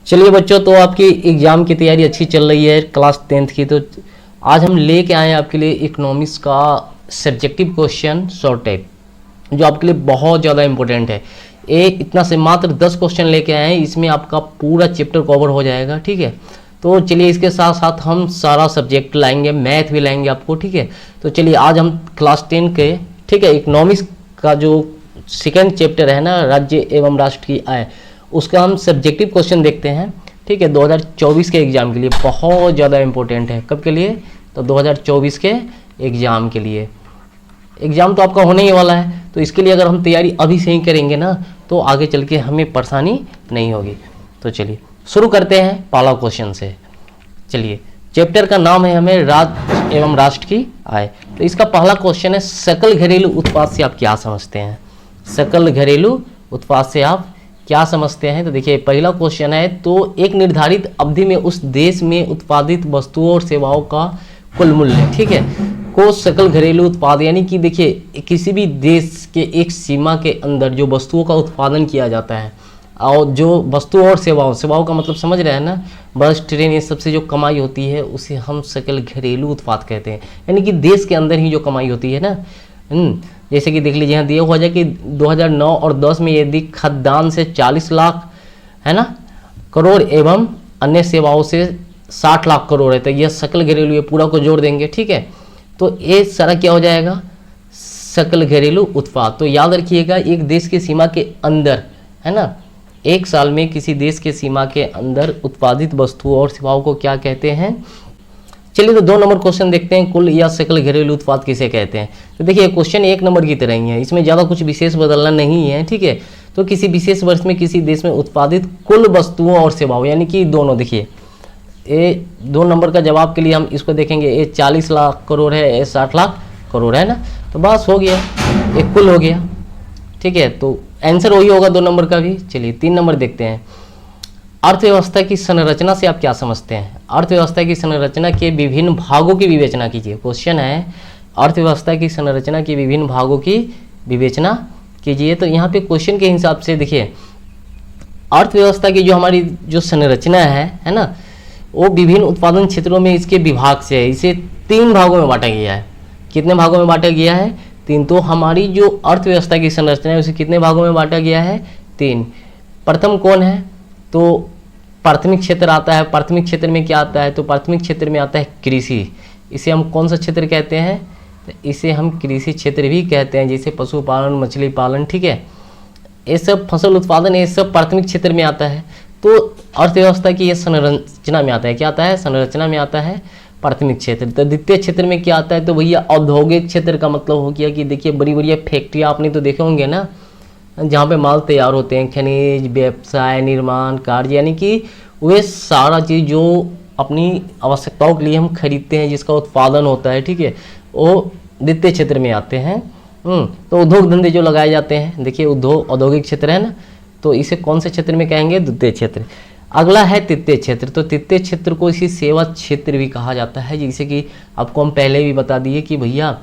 चलिए बच्चों, तो आपकी एग्ज़ाम की तैयारी अच्छी चल रही है क्लास 10th की। तो आज हम लेके आए हैं आपके लिए इकोनॉमिक्स का सब्जेक्टिव क्वेश्चन शॉर्ट टाइप, जो आपके लिए बहुत ज़्यादा इंपॉर्टेंट है। एक इतना से मात्र 10 क्वेश्चन लेके आए हैं, इसमें आपका पूरा चैप्टर कवर हो जाएगा। ठीक है, तो चलिए इसके साथ साथ हम सारा सब्जेक्ट लाएंगे, मैथ भी लाएंगे आपको। ठीक है, तो चलिए आज हम क्लास 10 के, ठीक है, इकोनॉमिक्स का जो सेकेंड चैप्टर है ना, राज्य एवं राष्ट्र की आय, उसका हम सब्जेक्टिव क्वेश्चन देखते हैं। ठीक है, 2024 के एग्ज़ाम के लिए बहुत ज़्यादा इंपॉर्टेंट है। कब के लिए? तो 2024 के एग्ज़ाम के लिए। एग्ज़ाम तो आपका होने ही वाला है, तो इसके लिए अगर हम तैयारी अभी से ही करेंगे ना, तो आगे चल के हमें परेशानी नहीं होगी। तो चलिए शुरू करते हैं पहला क्वेश्चन से। चलिए, चैप्टर का नाम है हमें राज्य एवं राष्ट्र की आय। तो इसका पहला क्वेश्चन है, सकल घरेलू उत्पाद से आप क्या समझते हैं? सकल घरेलू उत्पाद से आप क्या समझते हैं? तो देखिए पहला क्वेश्चन है, तो एक निर्धारित अवधि में उस देश में उत्पादित वस्तुओं और सेवाओं का कुल मूल्य, ठीक है, को सकल घरेलू उत्पाद, यानी कि देखिए किसी भी देश के एक सीमा के अंदर जो वस्तुओं का उत्पादन किया जाता है, और जो वस्तुओं और सेवाओं का मतलब समझ रहे हैं ना, बस ट्रेन, ये सबसे जो कमाई होती है उसे हम सकल घरेलू उत्पाद कहते हैं। यानी कि देश के अंदर ही जो कमाई होती है ना, जैसे कि देख लीजिए यहाँ दिया हुआ है कि 2009 और 10 में यदि खाद्यान्न से 40 लाख है ना करोड़ एवं अन्य सेवाओं से 60 लाख करोड़ है, तो यह सकल घरेलू, ये पूरा को जोड़ देंगे। ठीक है, तो ये सारा क्या हो जाएगा? सकल घरेलू उत्पाद। तो याद रखिएगा, एक देश की सीमा के अंदर, है ना, एक साल में किसी देश के सीमा के अंदर उत्पादित वस्तुओं और सेवाओं को क्या कहते हैं? चलिए, तो 2 नंबर क्वेश्चन देखते हैं, कुल या सकल घरेलू उत्पाद किसे कहते हैं। तो देखिए क्वेश्चन 1 नंबर की तरह ही है, इसमें ज़्यादा कुछ विशेष बदलना नहीं है। ठीक है, तो किसी विशेष वर्ष में किसी देश में उत्पादित कुल वस्तुओं और सेवाओं, यानी कि दोनों। देखिए ये 2 नंबर का जवाब के लिए हम इसको देखेंगे, ये 40 लाख करोड़ है, ये 60 लाख करोड़ है ना, तो बस हो गया, एक कुल हो गया। ठीक है, तो आंसर वही होगा 2 नंबर का भी। चलिए 3 नंबर देखते हैं, अर्थव्यवस्था की संरचना से आप क्या समझते हैं? अर्थव्यवस्था की संरचना के विभिन्न भागों की विवेचना कीजिए। क्वेश्चन है, अर्थव्यवस्था की संरचना के विभिन्न भागों की विवेचना कीजिए। तो यहाँ पे क्वेश्चन के हिसाब से देखिए, अर्थव्यवस्था की जो हमारी जो संरचना है ना, वो विभिन्न उत्पादन क्षेत्रों में इसके विभाग से है। इसे 3 भागों में बांटा गया है। कितने भागों में बांटा गया है? 3। तो हमारी जो अर्थव्यवस्था की संरचना है उसे कितने भागों में बांटा गया है? 3। प्रथम कौन है? तो प्राथमिक क्षेत्र आता है। प्राथमिक क्षेत्र में क्या आता है? तो प्राथमिक क्षेत्र में आता है कृषि। इसे हम कौन सा क्षेत्र कहते हैं? तो इसे हम कृषि क्षेत्र भी कहते हैं, जैसे पशुपालन, मछली पालन। ठीक है, ये सब फसल उत्पादन, ये सब प्राथमिक क्षेत्र में आता है। तो अर्थव्यवस्था की ये संरचना में आता है। क्या आता है? संरचना में आता है प्राथमिक क्षेत्र। तो द्वितीय क्षेत्र में क्या आता है? तो भैया औद्योगिक क्षेत्र का मतलब हो गया कि देखिए बड़ी बड़ी फैक्ट्रियाँ आपने तो देखे होंगे ना, जहाँ पे माल तैयार होते हैं, खनिज, व्यवसाय, निर्माण कार्य, यानी कि वे सारा चीज़ जो अपनी आवश्यकताओं के लिए हम खरीदते हैं, जिसका उत्पादन होता है, ठीक है, वो द्वितीय क्षेत्र में आते हैं। तो उद्योग धंधे जो लगाए जाते हैं, देखिए उद्योग औद्योगिक क्षेत्र है ना, तो इसे कौन से क्षेत्र में कहेंगे? द्वितीय क्षेत्र। अगला है तृतीय क्षेत्र। तो तृतीय क्षेत्र को इसी सेवा क्षेत्र भी कहा जाता है। जैसे कि आपको हम पहले भी बता दिए कि भैया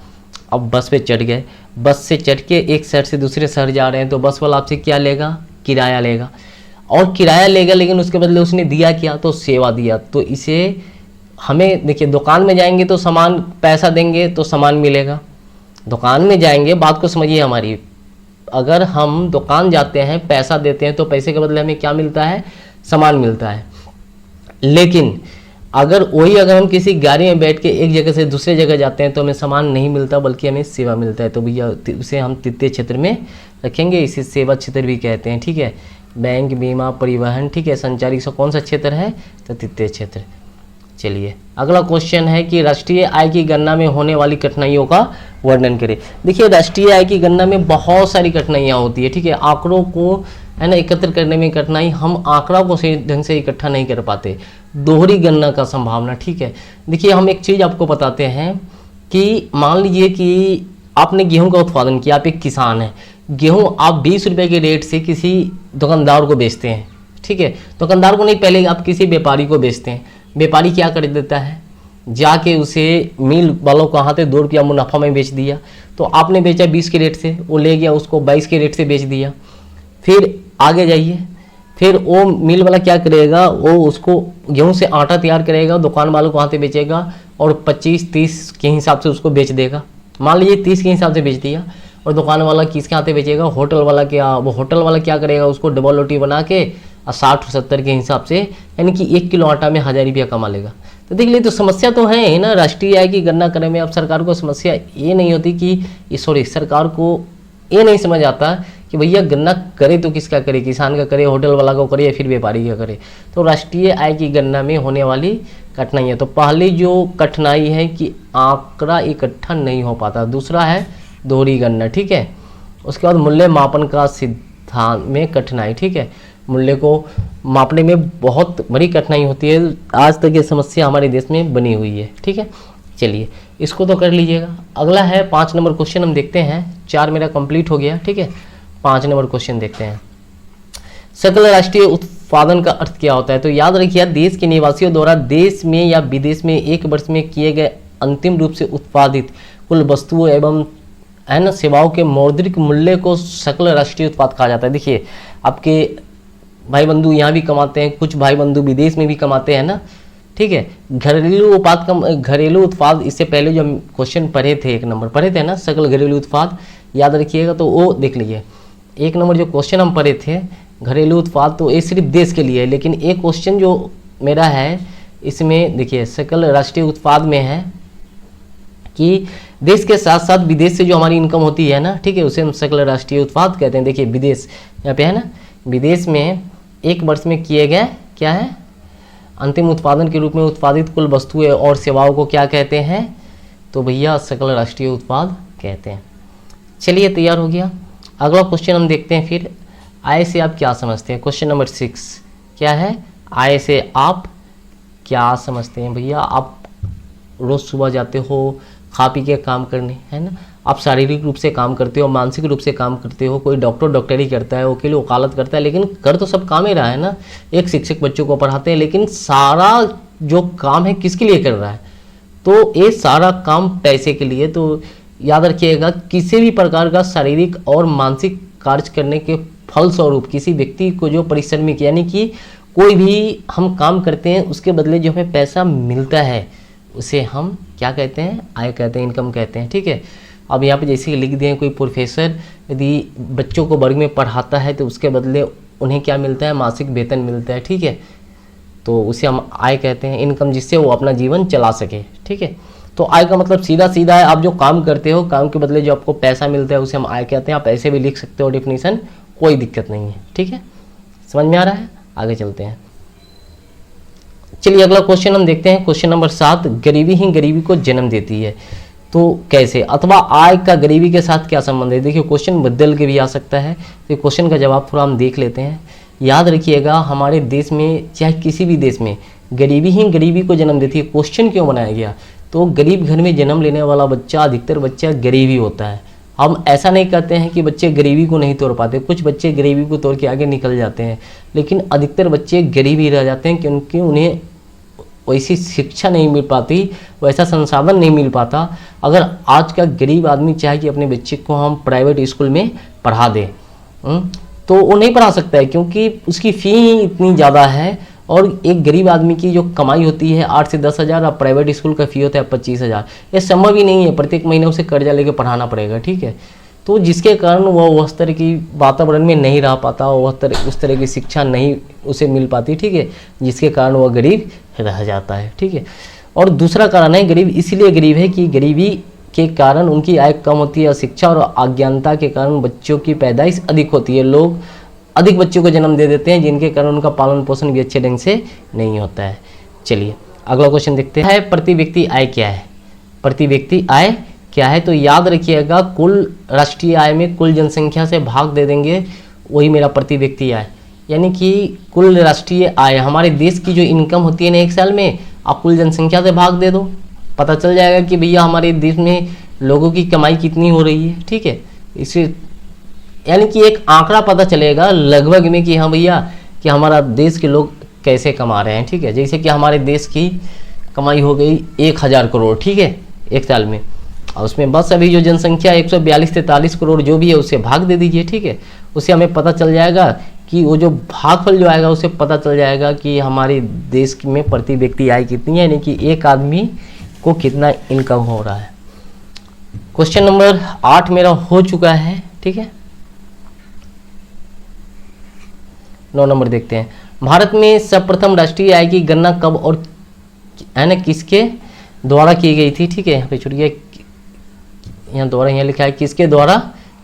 अब बस पे चढ़ गए, बस से चढ़ के एक शहर से दूसरे शहर जा रहे हैं, तो बस वाला आपसे क्या लेगा? किराया लेगा, और किराया लेगा, लेकिन उसके बदले उसने दिया क्या? तो सेवा दिया। तो इसे हमें देखिए, दुकान में जाएंगे तो सामान, पैसा देंगे तो सामान मिलेगा। दुकान में जाएंगे, बात को समझिए हमारी, अगर हम दुकान जाते हैं, पैसा देते हैं, तो पैसे के बदले हमें क्या मिलता है? सामान मिलता है। लेकिन अगर हम किसी गाड़ी में बैठ के एक जगह से दूसरे जगह जाते हैं, तो हमें सामान नहीं मिलता, बल्कि हमें सेवा मिलता है। तो भैया उसे हम तृतीय क्षेत्र में रखेंगे, इसे सेवा क्षेत्र भी कहते हैं। ठीक है, बैंक, बीमा, परिवहन, ठीक है, संचारी, से कौन सा क्षेत्र है? तो तृतीय क्षेत्र। चलिए अगला क्वेश्चन है कि राष्ट्रीय आय की गणना में होने वाली कठिनाइयों का वर्णन करें। देखिए राष्ट्रीय आय की गणना में बहुत सारी कठिनाइयाँ होती है। ठीक है, आंकड़ों को है ना एकत्र करने में कठिनाई, हम आंकड़ा को सही ढंग से इकट्ठा नहीं कर पाते, दोहरी गणना का संभावना। ठीक है, देखिए हम एक चीज़ आपको बताते हैं कि मान लीजिए कि आपने गेहूं का उत्पादन किया, आप एक किसान हैं, गेहूं आप 20 रुपये के रेट से किसी दुकानदार को बेचते हैं। ठीक है, दुकानदार को नहीं, पहले आप किसी व्यापारी को बेचते हैं। व्यापारी क्या कर देता है? जाके उसे मिल वालों को हाथ 2 रुपया मुनाफा में बेच दिया। तो आपने बेचा 20 के रेट से, वो ले गया उसको 22 के रेट से बेच दिया। फिर आगे जाइए, फिर वो मिल वाला क्या करेगा, वो उसको गेहूं से आटा तैयार करेगा, दुकान वालों को वहाँ पे बेचेगा और 25-30 के हिसाब से उसको बेच देगा। मान लीजिए 30 के हिसाब से बेच दिया, और दुकान वाला किसके हाथे बेचेगा, होटल वाला के यहाँ। वो होटल वाला क्या करेगा, उसको डबल रोटी बना के 60-70 के हिसाब से, यानी कि 1 किलो आटा में 1000 रुपया कमा लेगा। तो देख लीजिए, तो समस्या तो है ना राष्ट्रीय आय की गणना करने में। अब सरकार को समस्या ये नहीं होती कि सरकार को ये नहीं समझ आता कि भैया गणना करे तो किसका करे, किसान का करे, होटल वाला का करे, या फिर व्यापारी का करे। तो राष्ट्रीय आय की गणना में होने वाली कठिनाई है। तो पहली जो कठिनाई है कि आंकड़ा इकट्ठा नहीं हो पाता, दूसरा है दोहरी गणना, ठीक है। उसके बाद मूल्य मापन का सिद्धांत में कठिनाई, ठीक है। मूल्य को मापने में बहुत बड़ी कठिनाई होती है, आज तक ये समस्या हमारे देश में बनी हुई है, ठीक है। चलिए इसको तो कर लीजिएगा। अगला है 5 नंबर क्वेश्चन हम देखते हैं। 4 मेरा कंप्लीट हो गया, ठीक है। 5 नंबर क्वेश्चन देखते हैं। सकल राष्ट्रीय उत्पादन का अर्थ क्या होता है? तो याद रखिए, देश के निवासियों द्वारा देश में या विदेश में एक वर्ष में किए गए अंतिम रूप से उत्पादित कुल वस्तुओं एवं है ना सेवाओं के मौद्रिक मूल्य को सकल राष्ट्रीय उत्पाद कहा जाता है। देखिए, आपके भाई बंधु यहाँ भी कमाते हैं, कुछ भाई बंधु विदेश में भी कमाते हैं ना, ठीक है। घरेलू उत्पाद इससे पहले जो हम क्वेश्चन पढ़े थे, 1 नंबर पढ़े थे ना, सकल घरेलू उत्पाद, याद रखिएगा, तो वो देख लीजिए। 1 नंबर जो क्वेश्चन हम पढ़े थे घरेलू उत्पाद, तो ये सिर्फ देश के लिए है। लेकिन एक क्वेश्चन जो मेरा है इसमें देखिए, सकल राष्ट्रीय उत्पाद में है कि देश के साथ साथ विदेश से जो हमारी इनकम होती है ना, ठीक है, उसे हम सकल राष्ट्रीय उत्पाद कहते हैं। देखिए विदेश यहाँ पे है ना, विदेश में एक वर्ष में किए गए क्या है अंतिम उत्पादन के रूप में उत्पादित कुल वस्तुएं और सेवाओं को क्या कहते हैं? तो भैया सकल राष्ट्रीय उत्पाद कहते हैं। चलिए तैयार हो गया। अगला क्वेश्चन हम देखते हैं फिर, आय से आप क्या समझते हैं? क्वेश्चन नंबर 6 क्या है? आय से आप क्या समझते हैं? भैया आप रोज सुबह जाते हो खा पी के काम करने, है ना, आप शारीरिक रूप से काम करते हो, मानसिक रूप से काम करते हो, कोई डॉक्टरी करता है, वकील वकालत करता है, लेकिन कर तो सब काम ही रहा है ना। एक शिक्षक बच्चों को पढ़ाते हैं, लेकिन सारा जो काम है किसके लिए कर रहा है? तो ये सारा काम पैसे के लिए। तो याद रखिएगा, किसी भी प्रकार का शारीरिक और मानसिक कार्य करने के फलस्वरूप किसी व्यक्ति को जो परिश्रमिक, यानी कि कोई भी हम काम करते हैं उसके बदले जो हमें पैसा मिलता है उसे हम क्या कहते हैं? आय कहते हैं, इनकम कहते हैं, ठीक है। अब यहाँ पे जैसे लिख दिए, कोई प्रोफेसर यदि बच्चों को वर्ग में पढ़ाता है तो उसके बदले उन्हें क्या मिलता है? मासिक वेतन मिलता है, ठीक है। तो उसे हम आय कहते हैं, इनकम, जिससे वो अपना जीवन चला सके, ठीक है। तो आय का मतलब सीधा सीधा है, आप जो काम करते हो, काम के बदले जो आपको पैसा मिलता है उसे हम आय कहते हैं। आप ऐसे भी लिख सकते हो डेफिनेशन, कोई दिक्कत नहीं है, ठीक है। समझ में आ रहा है? आगे चलते हैं। चलिए अगला क्वेश्चन हम देखते हैं। क्वेश्चन नंबर 7, गरीबी ही गरीबी को जन्म देती है, तो कैसे? अथवा आय का गरीबी के साथ क्या संबंध है? देखिए क्वेश्चन बदल के भी आ सकता है, तो क्वेश्चन का जवाब थोड़ा हम देख लेते हैं। याद रखिएगा, हमारे देश में चाहे किसी भी देश में गरीबी ही गरीबी को जन्म देती है। क्वेश्चन क्यों बनाया गया? तो गरीब घर में जन्म लेने वाला बच्चा, अधिकतर बच्चा गरीब ही होता है। हम ऐसा नहीं कहते हैं कि बच्चे गरीबी को नहीं तोड़ पाते, कुछ बच्चे गरीबी को तोड़ के आगे निकल जाते हैं, लेकिन अधिकतर बच्चे गरीब ही रह जाते हैं क्योंकि उन्हें वैसी शिक्षा नहीं मिल पाती, वैसा संसाधन नहीं मिल पाता। अगर आज का गरीब आदमी चाहे कि अपने बच्चे को हम प्राइवेट स्कूल में पढ़ा दें, तो वो नहीं पढ़ा सकता है, क्योंकि उसकी फ़ी ही इतनी ज़्यादा है। और एक गरीब आदमी की जो कमाई होती है 8 से 10 हज़ार, और प्राइवेट स्कूल का फ़ी होता है 25,000। ये संभव ही नहीं है, प्रत्येक महीने उसे कर्जा लेके पढ़ाना पड़ेगा, ठीक है। तो जिसके कारण वह उस तरह की वातावरण में नहीं रह पाता, उस तरह की शिक्षा नहीं उसे मिल पाती, ठीक है, जिसके कारण वह गरीब रह जाता है, ठीक है। और दूसरा कारण है, गरीब इसलिए गरीब है कि गरीबी के कारण उनकी आय कम होती है, शिक्षा और अज्ञानता के कारण बच्चों की पैदाइश अधिक होती है। लोग अधिक बच्चों को जन्म दे देते हैं, जिनके कारण उनका पालन पोषण भी अच्छे ढंग से नहीं होता है। चलिए अगला क्वेश्चन देखते हैं। प्रति व्यक्ति आय क्या है? प्रति व्यक्ति आय क्या है? तो याद रखिएगा, कुल राष्ट्रीय आय में कुल जनसंख्या से भाग दे देंगे, वही मेरा प्रति व्यक्ति आय, यानी कि कुल राष्ट्रीय आय, हमारे देश की जो इनकम होती है ना एक साल में, आप कुल जनसंख्या से भाग दे दो, पता चल जाएगा कि भैया हमारे देश में लोगों की कमाई कितनी हो रही है, ठीक है। इसे यानी कि एक आंकड़ा पता चलेगा लगभग में कि हाँ भैया कि हमारा देश के लोग कैसे कमा रहे हैं, ठीक है। जैसे कि हमारे देश की कमाई हो गई 1000 करोड़, ठीक है, एक साल में, और उसमें बस अभी जो जनसंख्या 142 से 43 करोड़ जो भी है उसे भाग दे दीजिए, ठीक है। उससे हमें पता चल जाएगा कि वो जो भागफल जो आएगा उसे पता चल जाएगा कि हमारे देश में प्रति व्यक्ति आय कितनी है, यानी कि एक आदमी को कितना इनकम हो रहा है। क्वेश्चन नंबर 8 मेरा हो चुका है, ठीक है। 9 नंबर देखते हैं। भारत में सर्वप्रथम राष्ट्रीय आय की गणना कब और है ना किसके द्वारा की गई थी, ठीक है। यहाँ पे छूट गया, यहाँ द्वारा यहाँ लिखा है किसके द्वारा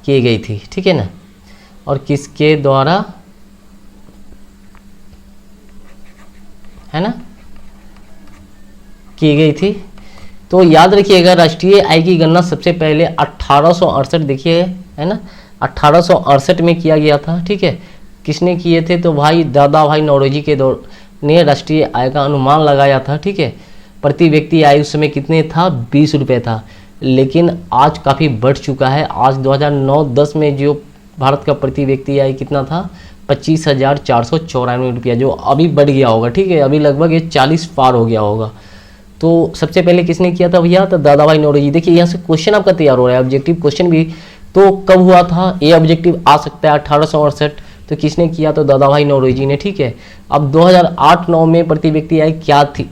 की गई थी, ठीक है ना, और किसके द्वारा है ना की गई थी। तो याद रखिएगा राष्ट्रीय आय की गणना सबसे पहले 1868 देखिए है ना 1868 में किया गया था, ठीक है। किसने किए थे, तो भाई दादा भाई नौरोजी के दौर ने राष्ट्रीय आय का अनुमान लगाया था, ठीक है। प्रति व्यक्ति आय उस समय कितने था, 20 रुपये था, लेकिन आज काफ़ी बढ़ चुका है। आज 2009-10 में जो भारत का प्रति व्यक्ति आय कितना था, 25,494 रुपया, जो अभी बढ़ गया होगा, ठीक है। अभी लगभग ये 40 पार हो गया होगा। तो सबसे पहले किसने किया था भैया, तो दादा भाई नौरोजी। देखिए यहाँ से क्वेश्चन आपका तैयार हो रहा है, ऑब्जेक्टिव क्वेश्चन भी। तो कब हुआ था, ये ऑब्जेक्टिव आ सकता है 1868, तो किसने किया, तो दादा भाई नौरोजी ने, ठीक है। अब 2008-9 में प्रति व्यक्ति आय क्या थी,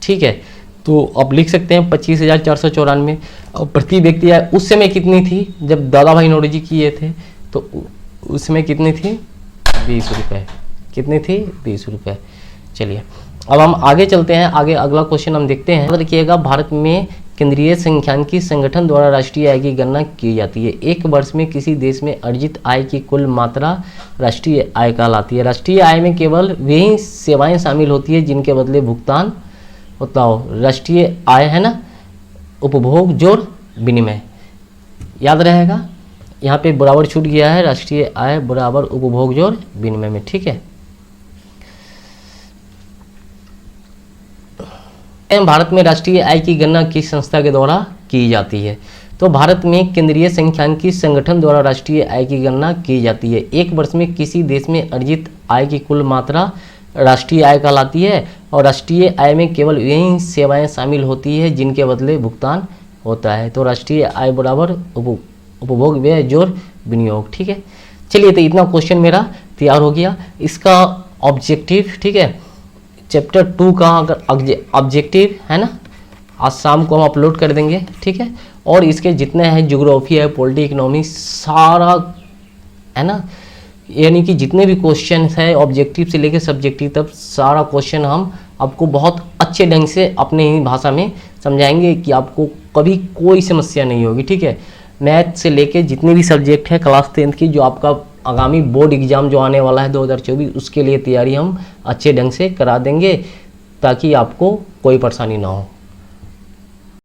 ठीक है। तो अब लिख सकते हैं 25,494। और प्रति व्यक्ति आय उस समय कितनी थी जब दादा भाई नौरोजी किए थे, तो उसमें कितनी थी, 20 रुपये। कितनी थी, 20 रुपये। चलिए अब हम आगे चलते हैं, आगे अगला क्वेश्चन हम देखते हैं। देखिएगा भारत में केंद्रीय सांख्यिकी संगठन द्वारा राष्ट्रीय आय की गणना की जाती है। एक वर्ष में किसी देश में अर्जित आय की कुल मात्रा राष्ट्रीय आय कहलाती है। राष्ट्रीय आय में केवल वही सेवाएं शामिल होती है जिनके बदले भुगतान होता हो। राष्ट्रीय आय है ना उपभोग जोड़ विनिमय, याद रहेगा। यहाँ पे बराबर छूट गया है, राष्ट्रीय आय बराबर उपभोग जोड़ विनिमय में, ठीक है। भारत में राष्ट्रीय आय की गणना किस संस्था के द्वारा की जाती है, तो भारत में केंद्रीय सांख्यिकी संगठन द्वारा राष्ट्रीय आय की गणना की जाती है। एक वर्ष में किसी देश में अर्जित आय की कुल मात्रा राष्ट्रीय आय कहलाती है, और राष्ट्रीय आय में केवल वही सेवाएं शामिल होती है जिनके बदले भुगतान होता है। तो राष्ट्रीय आय बराबर उपभोग व्यय जोड़ विनियोग, ठीक है। चलिए तो इतना क्वेश्चन मेरा तैयार हो गया। इसका ऑब्जेक्टिव, ठीक है, चैप्टर 2 का अगर ऑब्जेक्टिव है ना, आज शाम को हम अपलोड कर देंगे, ठीक है। और इसके जितने हैं ज्योग्राफी है, पॉलिटी, इकोनॉमी, सारा है ना, यानी कि जितने भी क्वेश्चन है ऑब्जेक्टिव से लेकर सब्जेक्टिव तक, सारा क्वेश्चन हम आपको बहुत अच्छे ढंग से अपने ही भाषा में समझाएंगे कि आपको कभी कोई समस्या नहीं होगी, ठीक है। मैथ से लेके जितने भी सब्जेक्ट है क्लास 10th की, जो आपका आगामी बोर्ड एग्जाम जो आने वाला है 2024, उसके लिए तैयारी हम अच्छे ढंग से करा देंगे ताकि आपको कोई परेशानी ना हो।